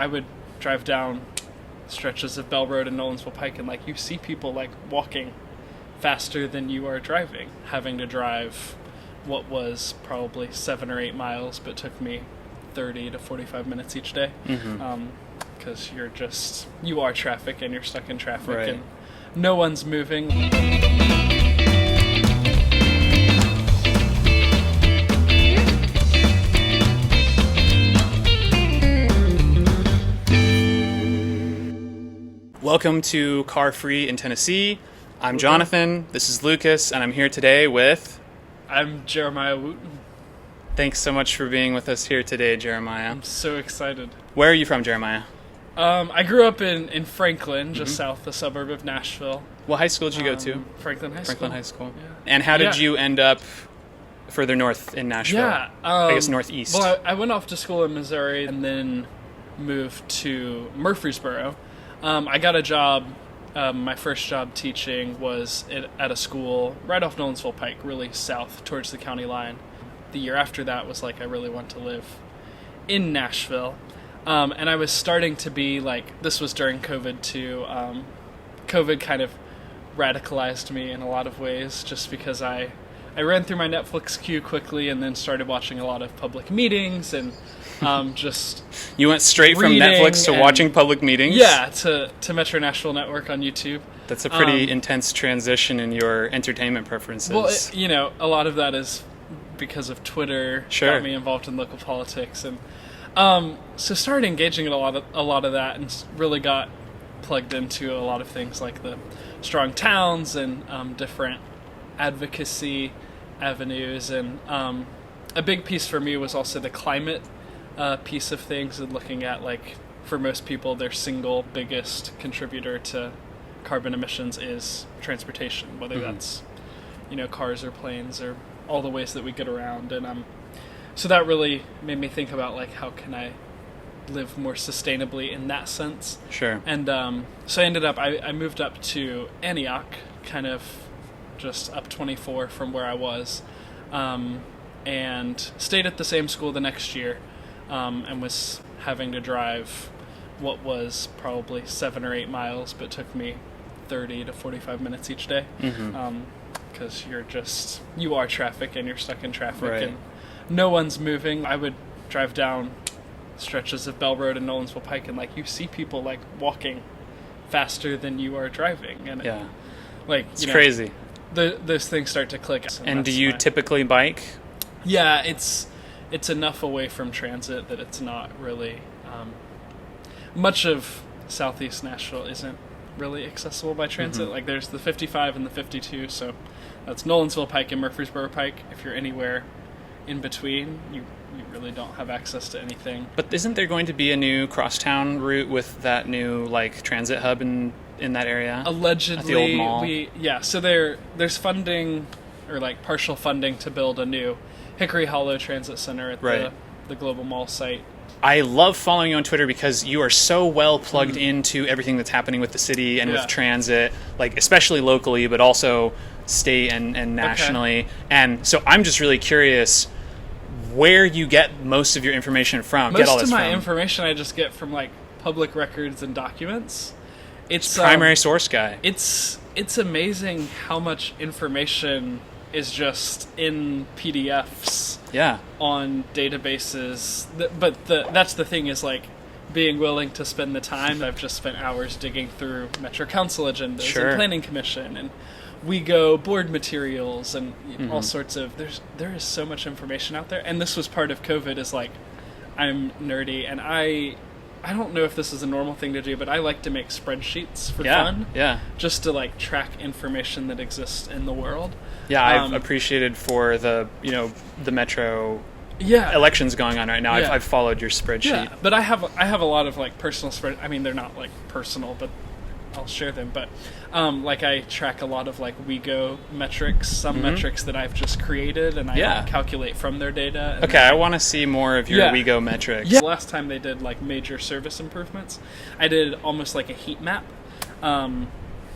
I would drive down stretches of Bell Road and Nolensville Pike, and like you see people like walking faster than you are driving, having to drive what was probably 7 or 8 miles, but took me 30 to 45 minutes each day. Because you are traffic and you're stuck in traffic, right. and no one's moving. Welcome to Car Free in Tennessee. I'm Jonathan, this is Lucas, and I'm here today with... I'm Jeremiah Wooten. Thanks so much for being with us here today, Jeremiah. I'm so excited. Where are you from, Jeremiah? I grew up in Franklin, just south the suburb of Nashville. What high school did you go to? Franklin High School. Franklin High School. Yeah. And how did you end up further north in Nashville? Yeah. I guess northeast. Well, I went off to school in Missouri and then moved to Murfreesboro. I got a job. My first job teaching was at a school right off Nolensville Pike, really south towards the county line. The year after that was like I really want to live in Nashville. And I was starting to be like, this was during COVID too. COVID kind of radicalized me in a lot of ways just because I ran through my Netflix queue quickly and then started watching a lot of public meetings and just you went straight from Netflix to watching public meetings? Yeah, to Metro Nashville Network on YouTube. That's a pretty intense transition in your entertainment preferences. Well, a lot of that is because of Twitter. Sure. Got me involved in local politics, and so started engaging in a lot of that, and really got plugged into a lot of things like the strong towns and different advocacy avenues, and a big piece for me was also the climate piece of things, and looking at, like, for most people, their single biggest contributor to carbon emissions is transportation, whether that's, cars or planes or all the ways that we get around. And so that really made me think about, like, how can I live more sustainably in that sense. Sure. And so I moved up to Antioch, kind of just up 24 from where I was, and stayed at the same school the next year. And was having to drive what was probably 7 or 8 miles, but took me 30 to 45 minutes each day. Because you are traffic and you're stuck in traffic, right. and no one's moving. I would drive down stretches of Bell Road and Nolensville Pike, and like you see people like walking faster than you are driving, and yeah, it's crazy. Those things start to click. And do you typically bike? Yeah, it's enough away from transit that it's not really much of southeast Nashville isn't really accessible by transit. Like there's the 55 and the 52, so that's Nolensville Pike and Murfreesboro Pike. If you're anywhere in between, you really don't have access to anything. But isn't there going to be a new crosstown route with that new like transit hub in that area? Allegedly, at the old mall? So there's funding, or like partial funding, to build a new Hickory Hollow Transit Center at the Global Mall site. I love following you on Twitter because you are so well plugged into everything that's happening with the city and with transit, like especially locally, but also state and nationally. Okay. And so I'm just really curious where you get most of your information from. Most of my information I just get from like public records and documents. It's primary source guy. It's amazing how much information is just in PDFs on databases. But that's the thing, is like being willing to spend the time. I've just spent hours digging through Metro Council agendas and Planning Commission and WeGo board materials and all sorts of... There is so much information out there. And this was part of COVID, is like, I'm nerdy, and I don't know if this is a normal thing to do, but I like to make spreadsheets for fun. Yeah. Just to like track information that exists in the world. Yeah, I've appreciated for the Metro elections going on right now. I've followed your spreadsheet. Yeah, but I have a lot of like personal spread. I mean, they're not like personal, but I'll share them. But like I track a lot of like WeGo metrics, some metrics that I've just created, and I calculate from their data. Okay, I want to see more of your WeGo metrics. Yeah. Last time they did like major service improvements, I did almost like a heat map.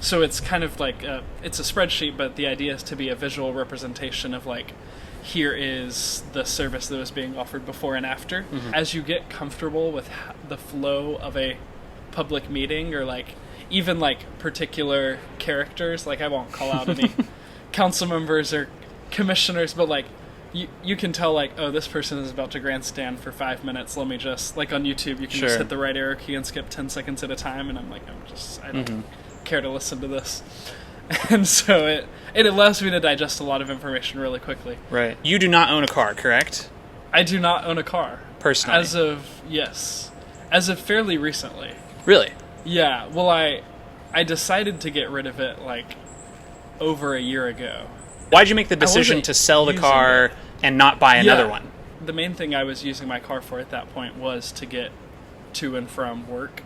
So it's kind of like it's a spreadsheet, but the idea is to be a visual representation of like here is the service that was being offered before and after. As you get comfortable with the flow of a public meeting, or like even like particular characters, like I won't call out any council members or commissioners, but like you can tell, like, oh, this person is about to grandstand for 5 minutes. Let me just, like on YouTube, you can just hit the right arrow key and skip 10 seconds at a time, and I'm like, I don't care to listen to this. And so it allows me to digest a lot of information really quickly. Right. You do not own a car, correct? I do not own a car. Personally? As of fairly recently. Really? Yeah. Well, I decided to get rid of it, like, over a year ago. Why'd you make the decision to sell the car and not buy another one? The main thing I was using my car for at that point was to get to and from work.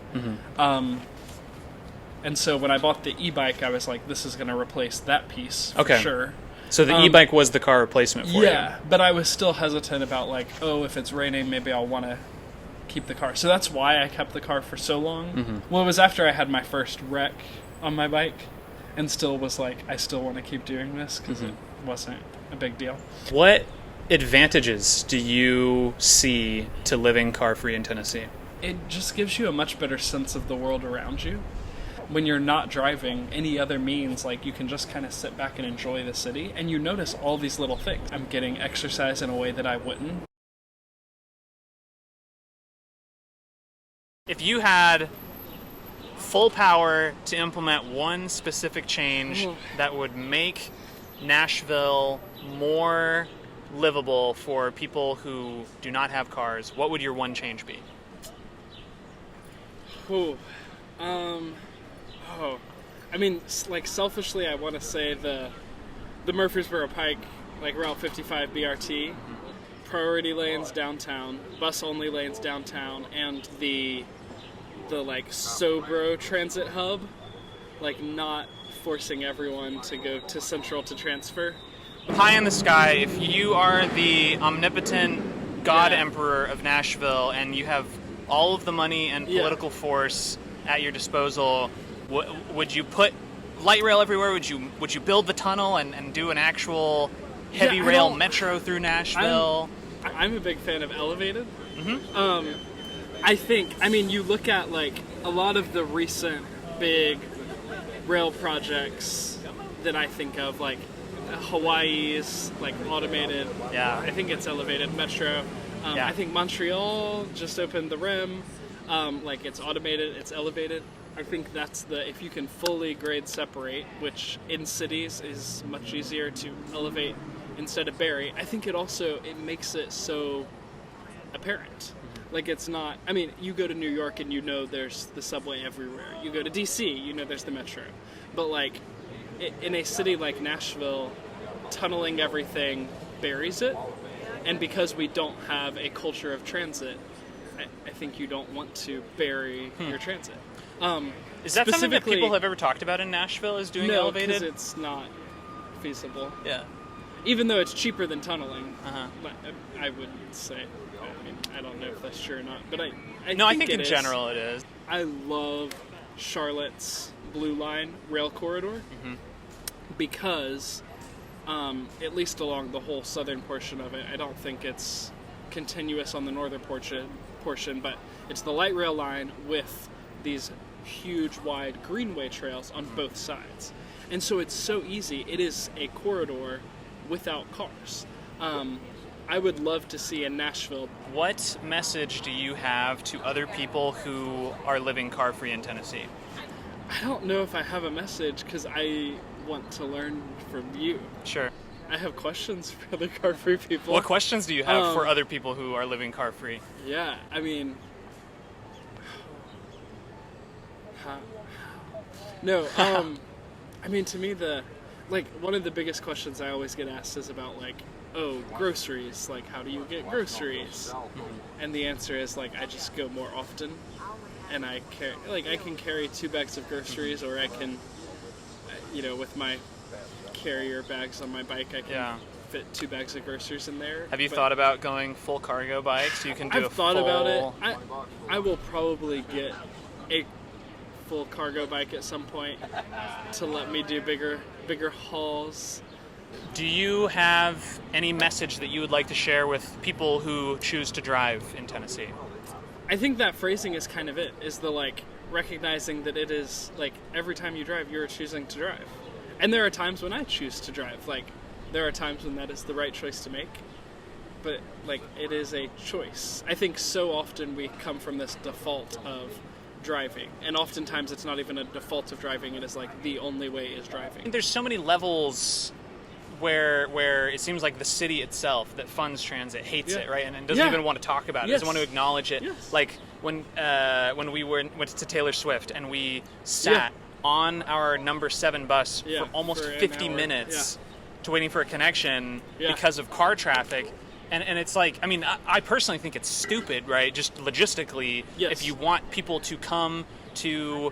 And so when I bought the e-bike, I was like, this is going to replace that piece for sure. So the e-bike was the car replacement for you? Yeah, but I was still hesitant about, like, oh, if it's raining, maybe I'll want to keep the car. So that's why I kept the car for so long. Well, it was after I had my first wreck on my bike, and still was like, I still want to keep doing this because it wasn't a big deal. What advantages do you see to living car-free in Tennessee? It just gives you a much better sense of the world around you. When you're not driving any other means, like, you can just kind of sit back and enjoy the city, and you notice all these little things. I'm getting exercise in a way that I wouldn't. If you had full power to implement one specific change that would make Nashville more livable for people who do not have cars, what would your one change be? I mean, like, selfishly, I want to say the Murfreesboro Pike, like Route 55 BRT, priority lanes downtown, bus only lanes downtown, and the like Sobro transit hub, like, not forcing everyone to go to Central to transfer. High in the sky, if you are the omnipotent God Emperor of Nashville and you have all of the money and political force at your disposal, would you put light rail everywhere? Would you build the tunnel and do an actual heavy rail metro through Nashville? I'm a big fan of elevated. I mean, you look at, like, a lot of the recent big rail projects that I think of, like Hawaii's, like, automated. Yeah. I think it's elevated metro. I think Montreal just opened the REM. Like, it's automated, it's elevated. I think that's if you can fully grade separate, which in cities is much easier to elevate instead of bury. I think it makes it so apparent. Like, it's not, I mean, you go to New York and you know there's the subway everywhere. You go to DC, you know there's the metro. But, like, in a city like Nashville, tunneling everything buries it. And because we don't have a culture of transit, I think you don't want to bury your transit. Is that something that people have ever talked about in Nashville, is doing elevated? No, because it's not feasible. Yeah. Even though it's cheaper than tunneling, I would say. I mean, I don't know if that's true or not, but I think in general it is. I love Charlotte's Blue Line rail corridor because, at least along the whole southern portion of it, I don't think it's continuous on the northern portion, but it's the light rail line with these huge wide greenway trails on both sides. And so it's so easy. It is a corridor without cars. I would love to see in Nashville. What message do you have to other people who are living car-free in Tennessee? I don't know if I have a message because I want to learn from you. Sure. I have questions for other car-free people. What questions do you have for other people who are living car-free? Yeah, I mean... No, I mean, to me, one of the biggest questions I always get asked is about, like, groceries. Like, how do you get groceries? And the answer is, like, I just go more often. And I can carry 2 bags of groceries, or I can, with my carrier bags on my bike, I can fit 2 bags of groceries in there. Have you thought about going full cargo bike so you can do I've thought about it. I will probably get a full cargo bike at some point to let me do bigger hauls. Do you have any message that you would like to share with people who choose to drive in Tennessee? I think that phrasing is kind of it, is the, like, recognizing that it is, like, every time you drive, you're choosing to drive. And there are times when I choose to drive. Like, there are times when that is the right choice to make. But, like, it is a choice. I think so often we come from this default of driving. And oftentimes it's not even a default of driving. It is, like, the only way is driving. There's so many levels where it seems like the city itself that funds transit hates it, right? And doesn't even want to talk about it, doesn't want to acknowledge it. Like when we went to Taylor Swift and we sat on our number 7 bus for almost 50 minutes to waiting for a connection because of car traffic. And it's like, I mean, I personally think it's stupid, right? Just logistically, if you want people to come to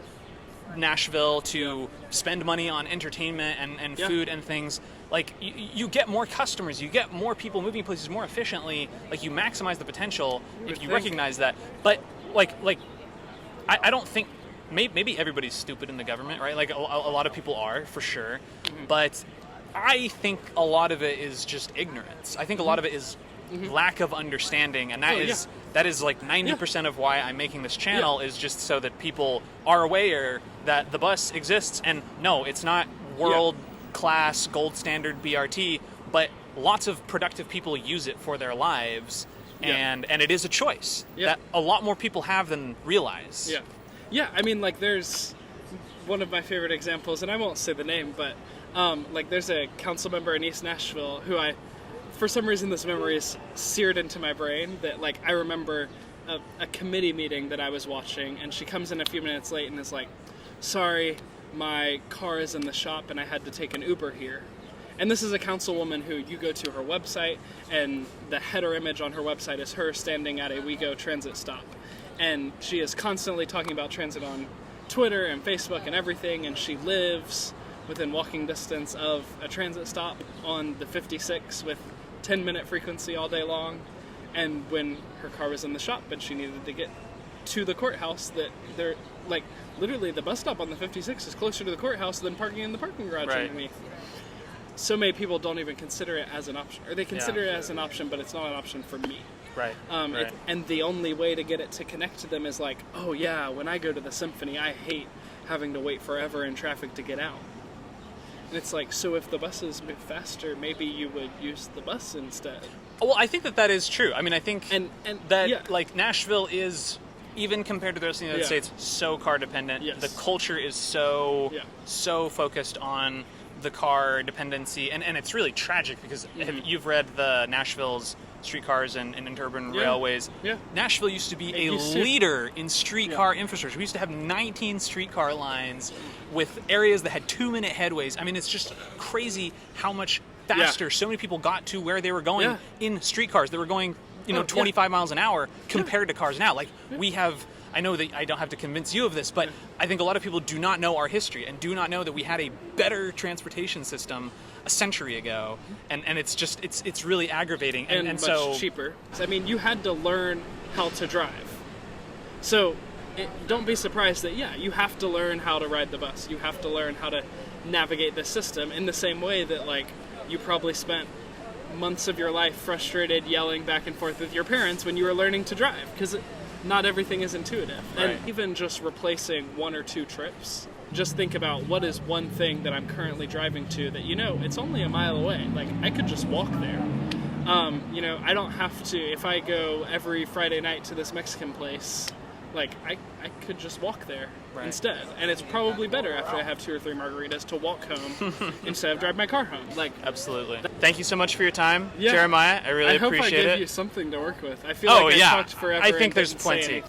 Nashville to spend money on entertainment and food and things, like you get more customers, you get more people moving places more efficiently, like you maximize the potential if you recognize that. But I don't think, maybe everybody's stupid in the government, right? Like a lot of people are, for sure. But I think a lot of it is just ignorance. I think a lot of it is lack of understanding, and that is like 90% of why I'm making this channel, is just so that people are aware that the bus exists. And no, it's not world class gold standard BRT, but lots of productive people use it for their lives, and it is a choice that a lot more people have than realize. I mean, like, there's one of my favorite examples, and I won't say the name, but like, there's a council member in East Nashville who for some reason this memory is seared into my brain, that, like, I remember a committee meeting that I was watching, and she comes in a few minutes late and is like, sorry, my car is in the shop and I had to take an Uber here. And this is a councilwoman who, you go to her website and the header image on her website is her standing at a WeGo transit stop. And she is constantly talking about transit on Twitter and Facebook and everything, and she lives within walking distance of a transit stop on the 56 with 10-minute frequency all day long. And when her car was in the shop and she needed to get to the courthouse, that they're, like, literally the bus stop on the 56 is closer to the courthouse than parking in the parking garage underneath. So many people don't even consider it as an option, or they consider it as an option, but it's not an option for me. And the only way to get it to connect to them is like, oh yeah, when I go to the symphony, I hate having to wait forever in traffic to get out. And it's like, so if the buses move faster, maybe you would use the bus instead. Well, I think that is true. I mean, I think that like Nashville is, even compared to the rest of the United States, so car dependent. The culture is so focused on the car dependency, and it's really tragic because you've read the Nashville's streetcars and interurban railways. Nashville used to be a leader in streetcar infrastructure. We used to have 19 streetcar lines with areas that had 2-minute headways. I mean, it's just crazy how much faster so many people got to where they were going in streetcars. They were going 25 miles an hour compared to cars now. Like, we have, I know that I don't have to convince you of this, but I think a lot of people do not know our history and do not know that we had a better transportation system a century ago, and it's just, it's really aggravating. And much so cheaper. I mean, you had to learn how to drive. So don't be surprised that, you have to learn how to ride the bus. You have to learn how to navigate the system in the same way that, like, you probably spent months of your life frustrated yelling back and forth with your parents when you were learning to drive, because not everything is intuitive. And even just replacing 1 or 2 trips, just think about what is one thing that I'm currently driving to that, it's only a mile away. Like, I could just walk there. I don't have to, if I go every Friday night to this Mexican place, like, I could just walk there instead. And it's probably better after I have 2 or 3 margaritas to walk home instead of drive my car home. Like, absolutely. Thank you so much for your time, Jeremiah. I really appreciate it. I hope I gave you something to work with. I feel like I talked forever. I think there's plenty.